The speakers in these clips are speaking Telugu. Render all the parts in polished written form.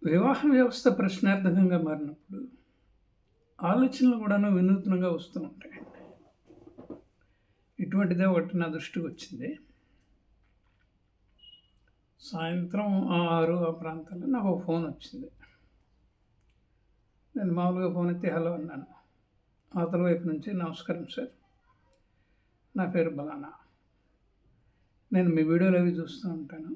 వివాహ వ్యవస్థ ప్రశ్నార్థకంగా మారినప్పుడు ఆలోచనలు కూడాను వినూత్నంగా వస్తూ ఉంటాయండి. ఇటువంటిదే ఒకటి నా దృష్టికొచ్చింది. సాయంత్రం 6 ఆ ప్రాంతంలో నాకు ఒక ఫోనొచ్చింది. నేను మామూలుగా ఫోన్ ఎత్తి హలో అన్నాను. అవతల వైపు నుంచి నమస్కారం సార్. నా పేరు బలానా. నేను మీ వీడియోలవి చూస్తూ ఉంటాను.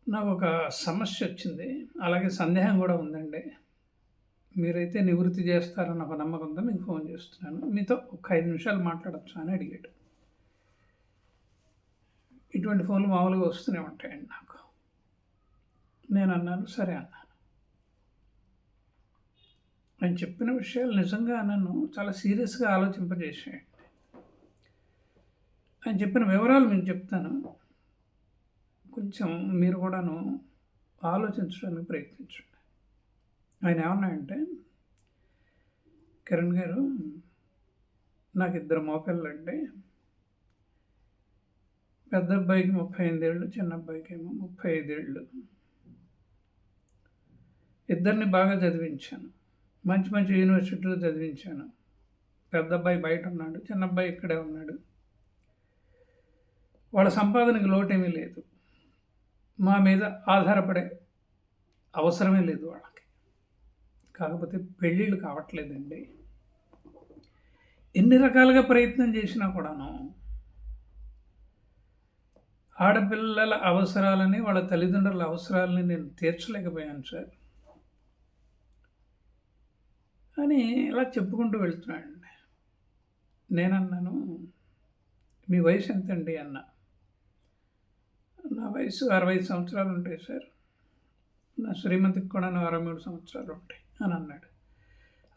నాకొక సమస్యొచ్చింది. అలాగే సందేహం గూడా ఉందండి. మీరైతే నివృత్తి చేస్తారన్న ఒక నమ్మకంతో మీకు ఫోన్ చేస్తున్నాను. మీతో ఒక 5 నిమిషాలు మాట్లాడొచ్చా అని అడిగాడు. ఇటువంటి ఫోన్లు మామూలుగా వస్తూనే ఉంటాయండి నాకు. నేనన్నాను సరే అన్నాను. ఆయన చెప్పిన విషయాలు నిజంగా నన్ను చాలా సీరియస్‌గా ఆలోచింపజేశాయండి. ఆయన చెప్పిన వివరాలు మీకు చెప్తాను. కొంచెం మీరు కూడాను ఆలోచించడానికి ప్రయత్నించండి. ఆయన ఏమన్నాడంటే, కిరణ్ గారు నాకు ఇద్దరు మగపిల్లలండి. పెద్ద అబ్బాయికి 38 ఏళ్ళు, చిన్న అబ్బాయికేమో 35 ఏళ్ళు. ఇద్దరిని బాగా చదివించాను. మంచి మంచి యూనివర్సిటీలో చదివించాను. పెద్ద అబ్బాయి బయట ఉన్నాడు, చిన్న అబ్బాయి ఇక్కడే ఉన్నాడు. వాళ్ళ సంపాదనకి లోటేమీ లేదు. మా మీద ఆధారపడే అవసరమే లేదు వాళ్ళకి. కాకపోతే పెళ్ళిళ్ళు కావట్లేదండి. ఎన్ని రకాలుగా ప్రయత్నం చేసినా కూడాను ఆడపిల్లల అవసరాలని, వాళ్ళ తల్లిదండ్రుల అవసరాలని నేను తీర్చలేకపోయాను సార్ అని ఇలా చెప్పుకుంటూ వెళ్తున్నాడండి. నేనన్నాను, మీ వయసు ఎంతండి అన్నా. నా వయసు 65 సంవత్సరాలు ఉంటాయి సార్. నా శ్రీమతికి కూడా 63 సంవత్సరాలు ఉంటాయి అని అన్నాడు.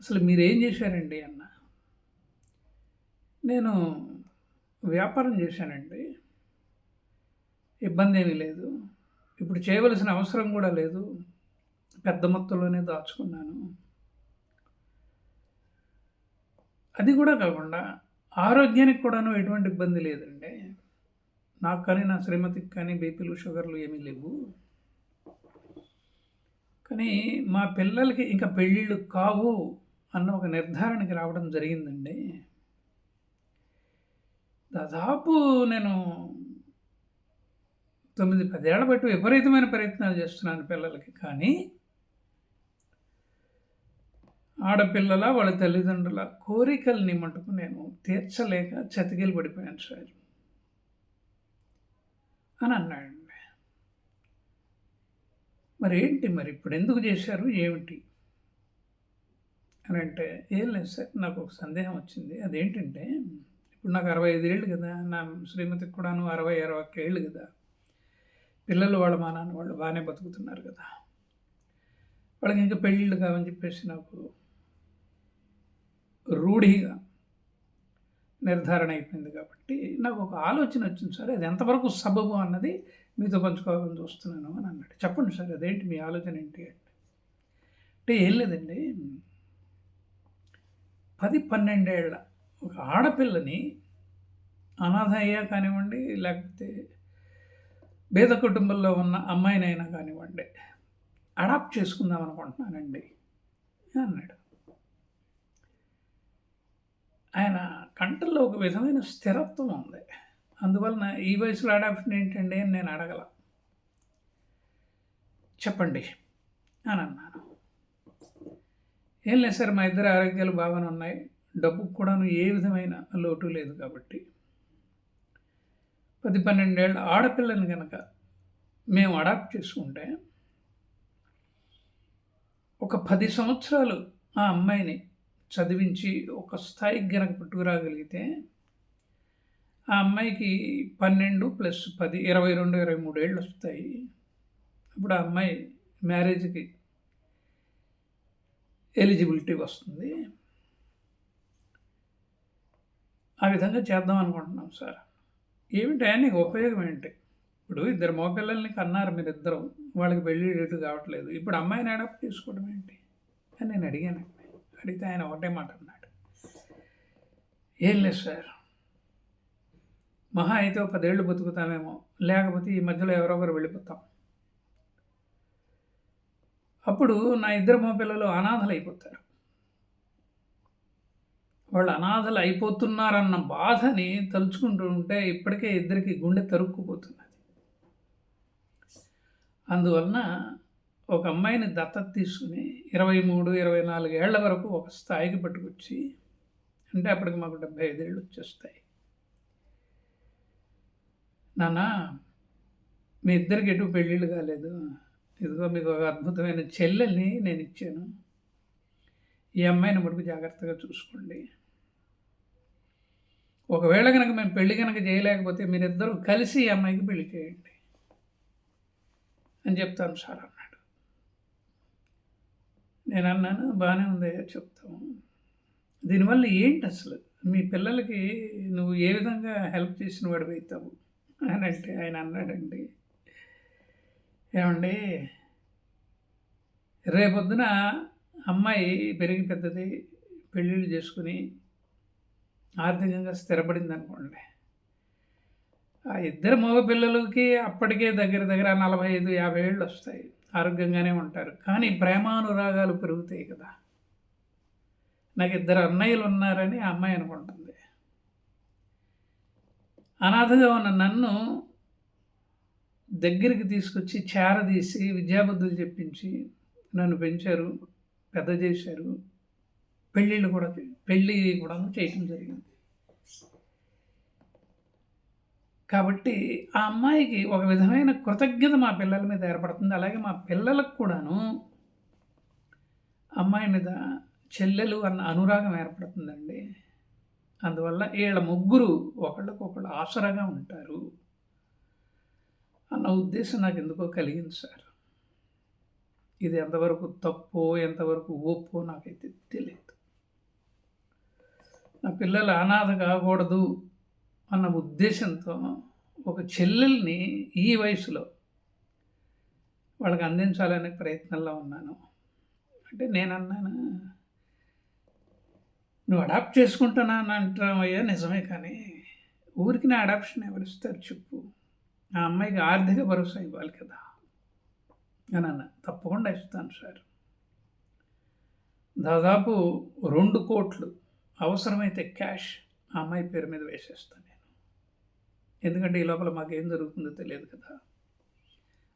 అసలు మీరేం చేశారండి అన్నా. నేను వ్యాపారం చేశానండి. ఇబ్బంది ఏమీ లేదు. ఇప్పుడు చేయవలసిన అవసరం కూడా లేదు. పెద్ద మొత్తంలోనే దాచుకున్నాను. అది కూడా కాకుండా ఆరోగ్యానికి కూడాను ఎటువంటి ఇబ్బంది లేదండి. నాకు కానీ, నా శ్రీమతికి కానీ బీపీలు, షుగర్లు ఏమీ లేవు. కానీ మా పిల్లలకి ఇంకా పెళ్ళిళ్ళు కావు అన్న ఒక నిర్ధారణకి రావడం జరిగిందండి. దాదాపు నేను 9, 10 ఏళ్ల బట్టి విపరీతమైన ప్రయత్నాలు చేస్తున్నాను పిల్లలకి. కానీ ఆడపిల్లల, వాళ్ళ తల్లిదండ్రుల కోరికల్ని మటుకు నేను తీర్చలేక చతికిల పడిపోయాను సార్ అని అన్నాడండి. మరేంటి మరి ఇప్పుడెందుకు చేశారు? ఏమిటి? అనంటే, ఏం లేదు సార్, నాకు ఒక సందేహం వచ్చింది. అదేంటంటే, ఇప్పుడు నాకు 65 ఏళ్ళు కదా! నా శ్రీమతికి కూడాను 60, 61 ఏళ్ళు కదా! పిల్లలు వాళ్ళ మా నాన్న వాళ్ళు బాగానే బతుకుతున్నారు కదా! వాళ్ళకి ఇంకా పెళ్ళిళ్ళు కావని చెప్పేసి నాకు రూఢిగా నిర్ధారణ అయిపోయింది కాబట్టి, నాకు ఒక ఆలోచన వచ్చింది సార్. అది ఎంతవరకు సబబు అన్నది మీతో పంచుకోవాలని చూస్తున్నాను అని అన్నాడు. చెప్పండి సార్, అదేంటి మీ ఆలోచన ఏంటి అంటే ఏం లేదండి. 10, 12 ఏళ్ల ఒక ఆడపిల్లని అనాథ అయ్యా కానివ్వండి, లేకపోతే పేద కుటుంబంలో ఉన్న అమ్మాయినైనా కానివ్వండి, అడాప్ట్ చేసుకుందాం అనుకుంటున్నానండి అన్నాడు. ఆయన కంఠంలో ఒక విధమైన స్థిరత్వం ఉంది. అందువలన ఈ వయసులో అడాప్షన్ ఏంటండి అని నేను అడగల. చెప్పండి అని అన్నాను. ఏం లేదు సార్, మా ఇద్దరి ఆరోగ్యాలు బాగానే ఉన్నాయి. డబ్బుకు కూడాను ఏ విధమైన లోటు లేదు కాబట్టి 10, 12 ఏళ్ళ ఆడపిల్లని కనుక మేము అడాప్ట్ చేసుకుంటే ఒక 10 సంవత్సరాలు ఆ అమ్మాయిని చదివించి ఒక స్థాయికి గనక పట్టుకురాగలిగితే ఆ అమ్మాయికి 12 + 10 22, 23 ఏళ్ళు వస్తాయి. అప్పుడు ఆ అమ్మాయి మ్యారేజ్‌కి ఎలిజిబిలిటీ వస్తుంది. ఆ విధంగా చేద్దాం అనుకుంటున్నాం సార్. ఏమిటా నీకు ఉపయోగం ఏంటి? ఇప్పుడు ఇద్దరు మగపిల్లల్ని కన్నారు మీరిద్దరు. వాళ్ళకి పెళ్లి డేటు కావట్లేదు. ఇప్పుడు అమ్మాయిని అడాప్ట్ చేసుకోవడం ఏంటి అని నేను అడిగానండి. అడిగితే ఆయన ఒకటే మాట అన్నాడు. ఏం లేదు సార్, మహా అయితే 10 ఏళ్ళు బతుకుతామేమో, లేకపోతే ఈ మధ్యలో ఎవరో ఒకరు వెళ్ళిపోతాం. అప్పుడు నా ఇద్దరు మగపిల్లలు అనాథలైపోతారు. వాళ్ళు అనాథలు అయిపోతున్నారన్న బాధని తలుచుకుంటూ ఉంటే ఇప్పటికే ఇద్దరికి గుండె తరుక్కుపోతున్నది. అందువలన ఒక అమ్మాయిని దత్తత తీసుకుని 23, 24 ఏళ్ల వరకు ఒక స్థాయికి పట్టుకొచ్చి, అంటే అప్పటికి మాకు 75 ఏళ్ళు వచ్చేస్తాయి. నాన్న, మీ ఇద్దరికి ఎటు పెళ్ళిళ్ళు కాలేదు, ఇదిగో మీకు ఒక అద్భుతమైన చెల్లెల్ని నేను ఇచ్చాను, ఈ అమ్మాయిని మటుకు జాగ్రత్తగా చూసుకోండి. ఒకవేళ కనుక మేము పెళ్లి కనుక చేయలేకపోతే మీరిద్దరూ కలిసి ఈ అమ్మాయికి పెళ్లి చేయండి అని చెప్తాను సార్ అన్నాడు. నేను అన్నాను, బాగానే ఉందయ్యా చెప్తాము. దీనివల్ల ఏంటి అసలు మీ పిల్లలకి నువ్వు ఏ విధంగా హెల్ప్ చేసిన వాడు అవుతావు అని అంటే ఆయన అన్నాడండి, ఏమండి రేపొద్దున అమ్మాయి పెరిగి పెద్దది పెళ్ళిళ్ళు చేసుకుని ఆర్థికంగా స్థిరపడింది అనుకోండి, ఆ ఇద్దరు మగ పిల్లలకి అప్పటికే దగ్గర 45, 50 ఏళ్ళు వస్తాయి, ఆరోగ్యంగానే ఉంటారు. కానీ ప్రేమానురాగాలు పెరుగుతాయి కదా. నాకు ఇద్దరు అన్నయ్యలు ఉన్నారని ఆ అమ్మాయి అనుకుంటుంది. అనాథగా ఉన్న నన్ను దగ్గరికి తీసుకొచ్చి చేరదీసి విద్యాబుద్ధులు చెప్పించి నన్ను పెంచారు, పెద్ద చేశారు, పెళ్ళి కూడా చేయటం జరిగింది. కాబట్టి ఆ అమ్మాయికి ఒక విధమైన కృతజ్ఞత మా పిల్లల మీద ఏర్పడుతుంది. అలాగే మా పిల్లలకు కూడాను అమ్మాయి మీద చెల్లెలు అన్న అనురాగం ఏర్పడుతుందండి. అందువల్ల వీళ్ళ ముగ్గురు ఒకళ్ళకొకళ్ళు ఆసరాగా ఉంటారు అన్న ఉద్దేశం నాకు ఎందుకో కలిగింది సార్. ఇది ఎంతవరకు తప్పో ఎంతవరకు ఒప్పో నాకైతే తెలియదు. నా పిల్లలు అనాథ కాకూడదు అన్న ఉద్దేశంతో ఒక చెల్లెల్ని ఈ వయసులో వాళ్ళకి అందించాలనే ప్రయత్నంలో ఉన్నాను. అంటే నేను అన్నాను, నువ్వు అడాప్ట్ చేసుకుంటున్నాను అంటావయ్యా నిజమే, కానీ ఊరికి నా అడాప్షన్ ఎవరిస్తారు చెప్పు, ఆ అమ్మాయికి ఆర్థిక భరోసా ఇవ్వాలి కదా అని అన్న. తప్పకుండా ఇస్తాను సార్, దాదాపు 2 కోట్లు అవసరమైతే క్యాష్ ఆ అమ్మాయి పేరు మీద వేసేస్తాను నేను, ఎందుకంటే ఈ లోపల మాకేం జరుగుతుందో తెలియదు కదా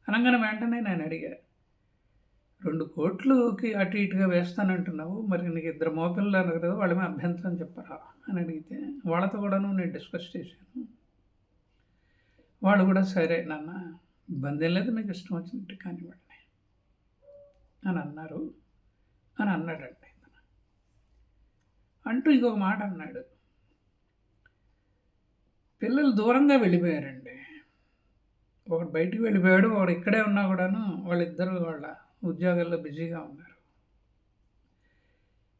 అనగానే వెంటనే నేను అడిగా, 2 కోట్లుకి అటు ఇటుగా వేస్తానంటున్నావు, మరి నీకు ఇద్దరు మోపిల్లలు అన్నారు కదా, వాళ్ళ మీద అభ్యంతరం చెప్పరా అని అడిగితే వాళ్ళతో కూడాను నేను డిస్కస్ చేశాను. వాళ్ళు కూడా సరే నాన్న, ఇబ్బంది ఏం లేదు, మీకు ఇష్టం వచ్చినట్టు కానివ్వండి అని అన్నారు అని అన్నాడండి. అంటూ ఇంకొక మాట అన్నాడు, పిల్లలు దూరంగా వెళ్ళిపోయారండి. ఒకడు బయటికి వెళ్ళిపోయాడు, ఒకడు ఇక్కడే ఉన్నా కూడాను వాళ్ళిద్దరూ వాళ్ళ ఉద్యోగాల్లో బిజీగా ఉన్నారు.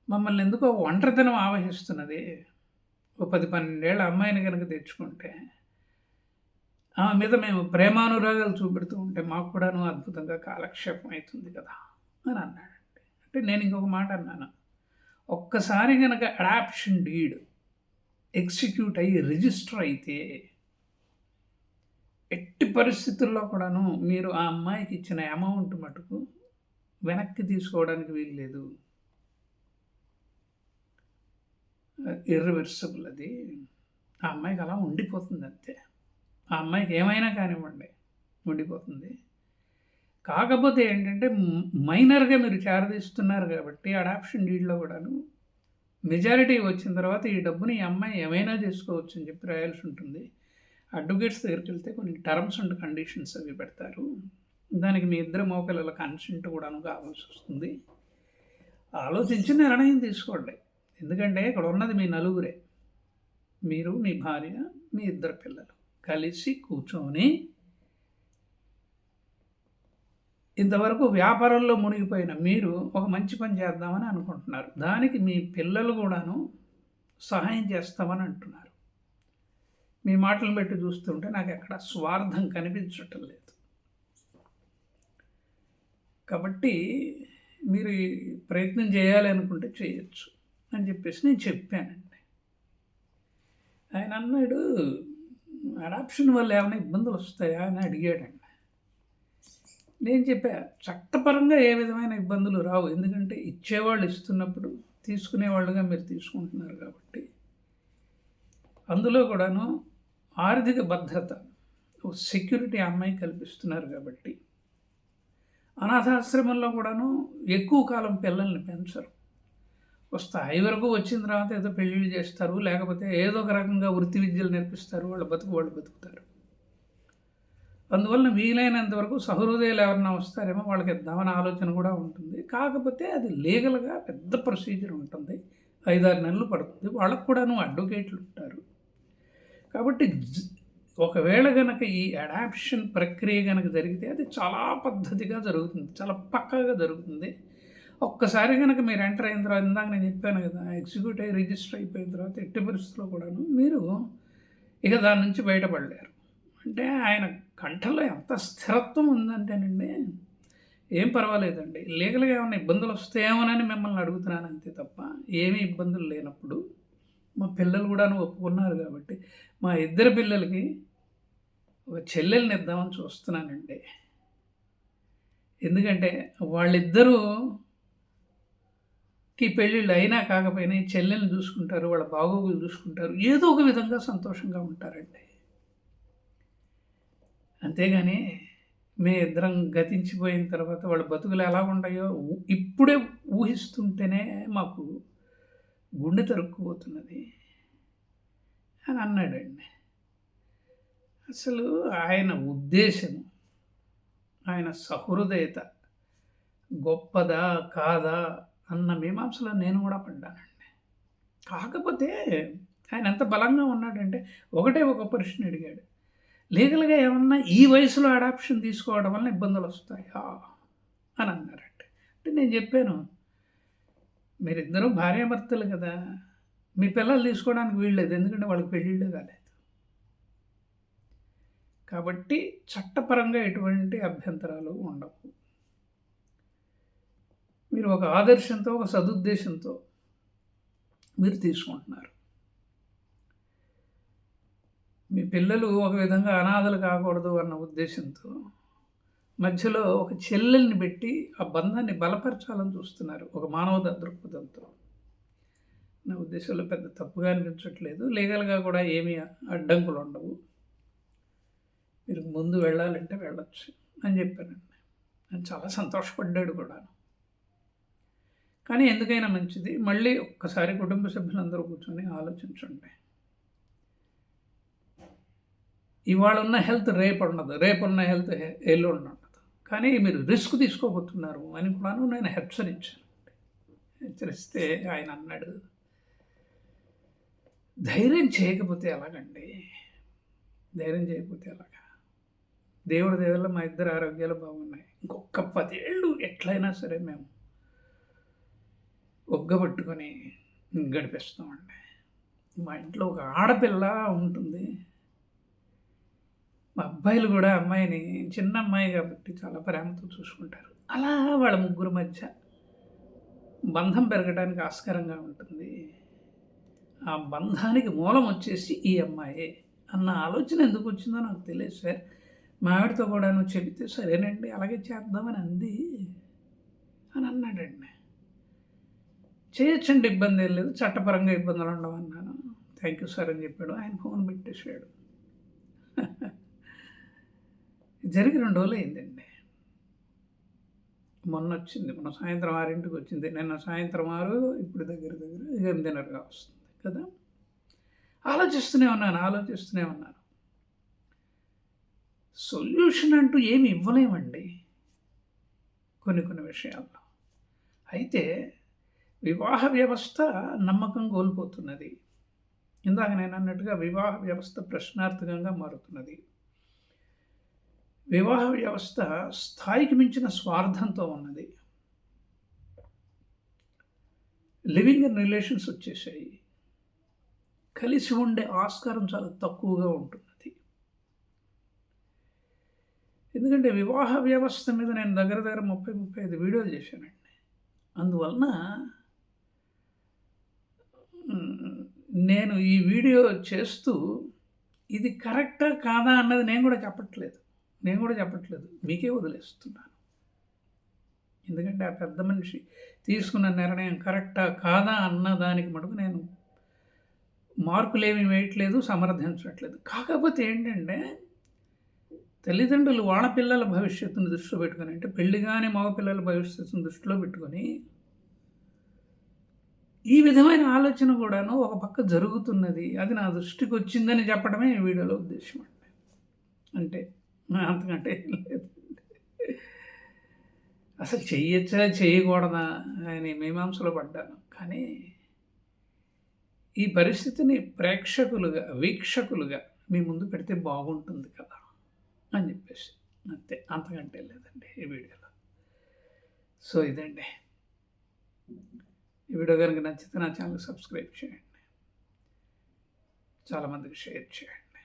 మమ్మల్ని ఎందుకో ఒంటరితనం ఆవహిస్తున్నది. ఓ 10-12 ఏళ్ళ అమ్మాయిని కనుక తెచ్చుకుంటే ఆమె మీద మేము ప్రేమానురాగాలు చూపెడుతూ ఉంటే మాకు కూడాను అద్భుతంగా కాలక్షేపం అవుతుంది కదా అని అన్నాడండి. అంటే నేను ఇంకొక మాట అన్నాను, ఒక్కసారి కనుక అడాప్షన్ డీడ్ ఎగ్జిక్యూట్ అయ్యి రిజిస్టర్ అయితే ఎట్టి పరిస్థితుల్లో కూడాను మీరు ఆ అమ్మాయికి ఇచ్చిన అమౌంట్ మటుకు వెనక్కి తీసుకోవడానికి వీలు లేదు. ఇర్రివర్సిబుల్ అది. ఆ అమ్మాయికి అలా ఉండిపోతుంది అంతే. ఆ అమ్మాయికి ఏమైనా కానివ్వండి ఉండిపోతుంది. కాకపోతే ఏంటంటే మైనర్గా మీరు చేరదీస్తున్నారు కాబట్టి అడాప్షన్ డీడ్లో కూడాను మెజారిటీ వచ్చిన తర్వాత ఈ డబ్బుని ఈ అమ్మాయి ఏమైనా చేసుకోవచ్చు అని చెప్పి రాయాల్సి ఉంటుంది. అడ్వకేట్స్ దగ్గరికి వెళ్తే కొన్ని టర్మ్స్ అండ్ కండిషన్స్ అవి పెడతారు. దానికి మీ ఇద్దరు మగపిల్లల కన్సెంట్ కూడాను కావాల్సి వస్తుంది. ఆలోచించి నిర్ణయం తీసుకోండి. ఎందుకంటే ఇక్కడ ఉన్నది మీ నలుగురే, మీరు, మీ భార్య, మీ ఇద్దరు పిల్లలు కలిసి కూర్చొని ఇంతవరకు వ్యాపారంలో మునిగిపోయిన మీరు ఒక మంచి పని చేద్దామని అనుకుంటున్నారు. దానికి మీ పిల్లలు కూడాను సహాయం చేస్తామని అంటున్నారు. మీ మాటలు పెట్టి చూస్తుంటే నాకు ఎక్కడ స్వార్థం కనిపించటం లేదు. కాబట్టి మీరు ప్రయత్నం చేయాలి అనుకుంటే చేయొచ్చు అని చెప్పేసి నేను చెప్పానండి. ఆయన అన్నాడు, అడాప్షన్ వల్ల ఏమైనా ఇబ్బందులు వస్తాయా అని అడిగాడండి. నేను చెప్పా చట్టపరంగా ఏ విధమైన ఇబ్బందులు రావు. ఎందుకంటే ఇచ్చేవాళ్ళు ఇస్తున్నప్పుడు తీసుకునేవాళ్ళుగా మీరు తీసుకుంటున్నారు కాబట్టి. అందులో కూడాను ఆర్థిక భద్రత, సెక్యూరిటీ ఆ అమ్మాయికి కల్పిస్తున్నారు కాబట్టి. అనాథాశ్రమంలో కూడాను ఎక్కువ కాలం పిల్లల్ని పెంచరు. ఒక స్థాయి వరకు వచ్చిన తర్వాత ఏదో పెళ్ళిళ్ళు చేస్తారు, లేకపోతే ఏదో ఒక రకంగా వృత్తి విద్యలు నేర్పిస్తారు, వాళ్ళ బతుకు వాళ్ళు బతుకుతారు. అందువలన వీలైనంత వరకు సహృదయులు ఎవరన్నా వస్తారేమో వాళ్ళకి ఇద్దామని ఆలోచన కూడా ఉంటుంది. కాకపోతే అది లీగల్‌గా పెద్ద ప్రొసీజర్ ఉంటుంది. 5, 6 నెలలు పడుతుంది. వాళ్ళకి కూడాను అడ్వకేట్లు ఉంటారు. కాబట్టి ఒకవేళ గనక ఈ అడాప్షన్ ప్రక్రియ గనక జరిగితే అది చాలా పద్ధతిగా జరుగుతుంది. చాలా పక్కాగా జరుగుతుంది. ఒక్కసారి గనక మీరు ఎంటర్ అయిన తర్వాత ఇందాక నేను చెప్పాను కదా! ఎగ్జిక్యూట్ అయ్యి రిజిస్టర్ అయిపోయిన తర్వాత ఎట్టి పరిస్థితిలో కూడాను మీరు ఇక దాని నుంచి బయటపడలేరు. అంటే ఆయన కంఠంలో ఎంత స్థిరత్వం ఉందంటేనండి, ఏం పర్వాలేదండి. లీగల్‌గా ఏమన్నా ఇబ్బందులు వస్తాయేమోనని మిమ్మల్ని అడుగుతున్నాను అంతే తప్ప, ఏమీ ఇబ్బందులు లేనప్పుడు మా పిల్లలు కూడాను ఒప్పుకున్నారు కాబట్టి, మా ఇద్దరు పిల్లలకి ఒక చెల్లెల్ని ఇద్దామని చూస్తున్నానండి. ఎందుకంటే వాళ్ళిద్దరూకి పెళ్ళిళ్ళు అయినా కాకపోయినా ఈ చెల్లెల్ని చూసుకుంటారు, వాళ్ళ బాగోగులు చూసుకుంటారు. ఏదో ఒక విధంగా సంతోషంగా ఉంటారండి. అంతేగాని మేమిద్దరం గతించిపోయిన తర్వాత వాళ్ళ బతుకులు ఎలా ఉంటాయో ఇప్పుడే ఊహిస్తుంటేనే మాకు గుండె తరుక్కుపోతున్నది అని అన్నాడండి. అసలు ఆయన ఉద్దేశం, ఆయన సహృదయత గొప్పదా కాదా అన్న మీమాంసలో నేను కూడా పడ్డానండి. కాకపోతే ఆయన ఎంత బలంగా ఉన్నాడంటే ఒకటే ఒక ప్రశ్న అడిగాడు. లీగల్‌గా ఏమన్నా ఈ వయసులో అడాప్షన్ తీసుకోవడం వలన ఇబ్బందులు వస్తాయా అని అన్నారండి. అంటే నేను చెప్పాను, మీరిద్దరూ భార్యాభర్తలు కదా! మీ పిల్లలు తీసుకోవడానికి వీల్లేదు. ఎందుకంటే వాళ్ళకి పెళ్ళిళ్ళే కాలేదు. కాబట్టి చట్టపరంగా ఎటువంటి అభ్యంతరాలు ఉండవు. మీరు ఒక ఆదర్శంతో, ఒక సదుద్దేశంతో మీరు తీసుకుంటున్నారు. మీ పిల్లలు ఒక విధంగా అనాథలు కాకూడదు అన్న ఉద్దేశంతో మధ్యలో ఒక చెల్లెల్ని పెట్టి ఆ బంధాన్ని బలపరచాలని చూస్తున్నారు ఒక మానవతా దృక్పథంతో. నా ఉద్దేశంలో పెద్ద తప్పుగా అనిపించట్లేదు. లీగల్‌గా కూడా ఏమీ అడ్డంకులు ఉండవు. మీరు ముందు వెళ్ళాలంటే వెళ్ళొచ్చు అని చెప్పానండి. ఆయన చాలా సంతోషపడ్డాడు కూడాను. కానీ ఎందుకైనా మంచిది మళ్ళీ ఒక్కసారి కుటుంబ సభ్యులందరూ కూర్చొని ఆలోచించండి. ఇవాళ ఉన్న హెల్త్ రేపు ఉండదు, రేపున్న హెల్త్ ఎల్లుండి ఉండదు. కానీ మీరు రిస్క్ తీసుకోబోతున్నారు అని కూడాను నేను హెచ్చరించాను. హెచ్చరిస్తే ఆయన అన్నాడు, ధైర్యం చేయకపోతే ఎలాగండి, ధైర్యం చేయకపోతే ఎలాగా, దేవుడి దయ వల్ల మా ఇద్దరు ఆరోగ్యాలు బాగున్నాయి. ఇంకొక 10 ఏళ్ళు ఎట్లయినా సరే మేము ఒగ్గబట్టుకొని గడిపేస్తామండి. మా ఇంట్లో ఒక ఆడపిల్ల ఉంటుంది. మా అబ్బాయిలు కూడా అమ్మాయిని, చిన్న అమ్మాయి కాబట్టి చాలా ప్రేమతో చూసుకుంటారు. అలా వాళ్ళ ముగ్గురు మధ్య బంధం పెరగడానికి ఆస్కారంగా ఉంటుంది. ఆ బంధానికి మూలం వచ్చేసి ఈ అమ్మాయే అన్న ఆలోచన ఎందుకు వచ్చిందో నాకు తెలియదు సార్. మా ఆవిడతో కూడాను చెబితే సరేనండి అలాగే చేద్దామని అంది అని అన్నాడండి. చేయొచ్చండి, ఇబ్బంది ఏం లేదు, చట్టపరంగా ఇబ్బందులు ఉండవన్నాను. థ్యాంక్ యూ సార్ అని చెప్పాడు. ఆయన ఫోన్ పెట్టేసాడు. జరిగి 2 రోజులు అయిందండి. మొన్న సాయంత్రం 6కి వచ్చింది. నిన్న సాయంత్రం 6, ఇప్పుడు దగ్గర 8:30గా వస్తుంది కదా! ఆలోచిస్తూనే ఉన్నాను. సొల్యూషన్ అంటూ ఏమి ఇవ్వలేమండి కొన్ని విషయాల్లో. అయితే వివాహ వ్యవస్థ నమ్మకం కోల్పోతున్నది. ఇందాక నేను అన్నట్టుగా వివాహ వ్యవస్థ ప్రశ్నార్థకంగా మారుతున్నది. వివాహ వ్యవస్థ స్థాయికి మించిన స్వార్థంతో ఉన్నది. లివింగ్ ఇన్ రిలేషన్స్ వచ్చేసాయి. కలిసి ఉండే ఆస్కారం చాలా తక్కువగా ఉంటున్నది. ఎందుకంటే వివాహ వ్యవస్థ మీద నేను దగ్గర 30-35 వీడియోలు చేశానండి. అందువలన నేను ఈ వీడియో చేస్తూ ఇది కరెక్టా కాదా అన్నది నేను కూడా చెప్పట్లేదు. నేను కూడా చెప్పట్లేదు, మీకే వదిలేస్తున్నాను. ఎందుకంటే ఆ పెద్ద మనిషి తీసుకున్న నిర్ణయం కరెక్టా కాదా అన్న దానికి మటుకు నేను మార్కులేమీ వేయట్లేదు, సమర్థించట్లేదు. కాకపోతే ఏంటంటే తల్లిదండ్రులు వాళ్ళ పిల్లల భవిష్యత్తును దృష్టిలో పెట్టుకొని, అంటే పెళ్లి కాని మగపిల్లల భవిష్యత్తును దృష్టిలో పెట్టుకొని ఈ విధమైన ఆలోచన కూడాను ఒక పక్క జరుగుతున్నది. అది నా దృష్టికి వచ్చిందని చెప్పడమే ఈ వీడియోలో ఉద్దేశం అండి. అంటే అంతకంటే ఏం లేదు. అసలు చెయ్యొచ్చా చేయకూడదా అని మీమాంసలో పడ్డాను. కానీ ఈ పరిస్థితిని ప్రేక్షకులుగా, వీక్షకులుగా మీ ముందు పెడితే బాగుంటుంది కదా అని చెప్పేసి, అంతే, అంతకంటే లేదండి ఈ వీడియోలో. సో ఇదండి. ఈ వీడియో కనుక నచ్చితే నా ఛానల్ సబ్స్క్రైబ్ చేయండి, చాలామందికి షేర్ చేయండి,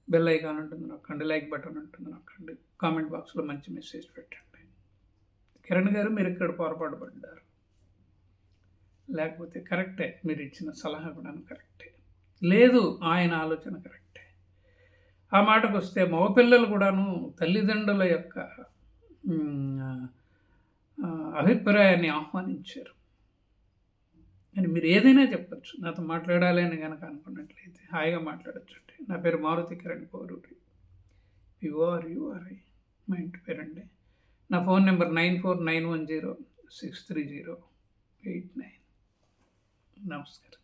బెల్ ఐకాన్ ఉంటుంది నొక్కండి, లైక్ బటన్ ఉంటుంది నొక్కండి, కామెంట్ బాక్స్లో మంచి మెసేజ్ పెట్టండి. కిరణ్ గారు మీరు ఇక్కడ పొరపాటు పడ్డారు, లేకపోతే కరెక్టే, మీరు ఇచ్చిన సలహా కూడా కరెక్టే, లేదు ఆయన ఆలోచన కరెక్టే. ఆ మాటకు వస్తే మగపిల్లలు కూడాను తల్లిదండ్రుల యొక్క అభిప్రాయాన్ని ఆహ్వానించారు అని మీరు ఏదైనా చెప్పచ్చు. నాతో మాట్లాడాలి అని కనుక అనుకున్నట్లయితే హాయిగా మాట్లాడచ్చు అండి. నా పేరు మారుతి కిరణ్ పౌరూరి, యుఆర్ఐ మా ఇంటి పేరండి. నా ఫోన్ నెంబర్ 9491063089. నమస్కారం.